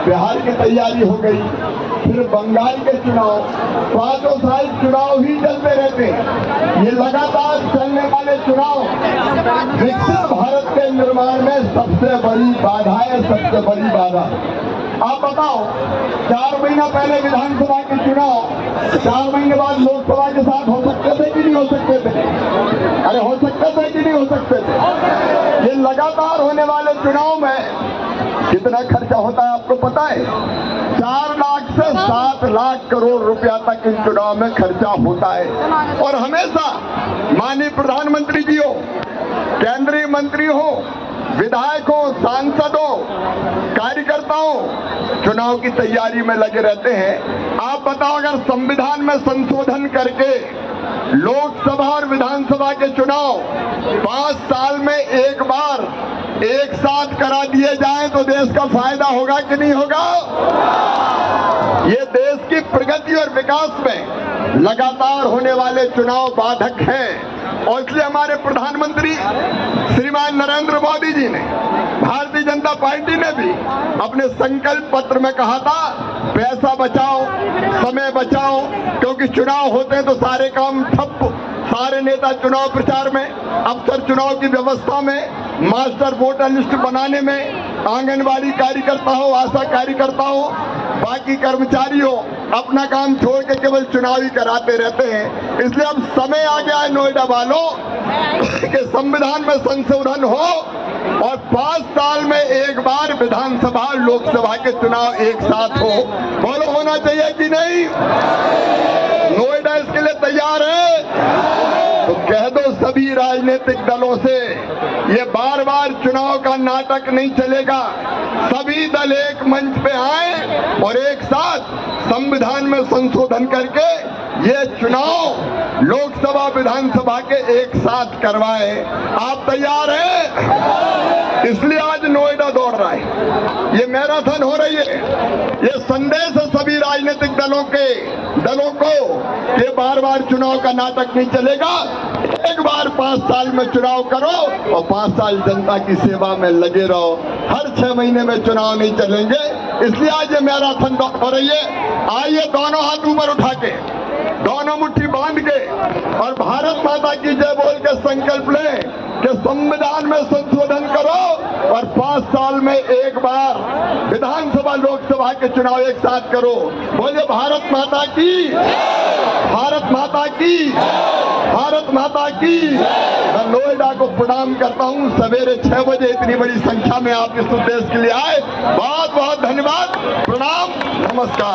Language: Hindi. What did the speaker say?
बिहार की तैयारी हो गई, फिर बंगाल के चुनाव, पांचों साल चुनाव ही चलते रहते हैं। ये लगातार चलने वाले चुनाव विकसित भारत के निर्माण में सबसे बड़ी बाधा है, सबसे बड़ी बाधा। आप बताओ, 4 महीना पहले विधानसभा के चुनाव 4 महीने बाद लोकसभा के साथ हो सकते थे कि नहीं हो सकते थे? अरे हो सकते थे कि नहीं हो सकते थे? ये लगातार होने वाले चुनाव में कितना खर्चा होता है आपको पता है? 4 लाख से 7 लाख करोड़ रुपया तक इन चुनाव में खर्चा होता है। और हमेशा माननीय प्रधानमंत्री जी हो, केंद्रीय मंत्री हो, विधायक हो, सांसद हो, कार्यकर्ताओं चुनाव की तैयारी में लगे रहते हैं। आप बताओ, अगर संविधान में संशोधन करके लोकसभा और विधानसभा के चुनाव 5 साल में एक बार एक साथ करा दिए जाएं तो देश का फायदा होगा कि नहीं होगा? ये देश की प्रगति और विकास में लगातार होने वाले चुनाव बाधक हैं। और इसलिए हमारे प्रधानमंत्री श्रीमान नरेंद्र मोदी जी ने, भारतीय जनता पार्टी ने भी अपने संकल्प पत्र में कहा था, पैसा बचाओ, समय बचाओ, क्योंकि चुनाव होते हैं तो सारे काम ठप, सारे नेता चुनाव प्रचार में, अफसर चुनाव की व्यवस्था में, मास्टर वोटर लिस्ट बनाने में, आंगनबाड़ी कार्यकर्ता हो, आशा कार्यकर्ता हो, बाकी कर्मचारी हो, अपना काम छोड़ के केवल चुनाव ही कराते रहते हैं। इसलिए अब समय आ गया है नोएडा वालों कि संविधान में संशोधन हो और 5 साल में एक बार विधानसभा और लोकसभा के चुनाव एक साथ हो। बोलो, होना चाहिए कि नहीं? नोएडा इसके लिए तैयार है? तो कह दो सभी राजनीतिक दलों से, ये बार बार चुनाव का नाटक नहीं चलेगा। सभी दल एक मंच पे आए और एक साथ संविधान में संशोधन करके ये चुनाव लोकसभा विधानसभा के एक साथ करवाए। आप तैयार हैं? इसलिए आज नोएडा दौड़ रहा है, ये मैराथन हो रही है। ये संदेश है सभी राजनीतिक दलों को कि बार बार चुनाव का नाटक नहीं चलेगा। एक बार 5 साल में चुनाव करो और 5 साल जनता की सेवा में लगे रहो। हर 6 महीने में चुनाव नहीं चलेंगे, इसलिए आज ये मैराथन दौड़ हो रही है। आइए दोनों हाथ ऊपर उठा के, दोनों मुट्ठी बांध के और भारत माता की जय बोल के संकल्प लें कि संविधान में संशोधन करो और 5 साल में एक बार विधानसभा लोकसभा के चुनाव एक साथ करो। बोलिए भारत माता की, भारत माता की, भारत माता की। मैं नोएडा को प्रणाम करता हूं। सवेरे 6 बजे इतनी बड़ी संख्या में आप इस उद्देश्य के लिए आए, बहुत बहुत धन्यवाद, प्रणाम, नमस्कार।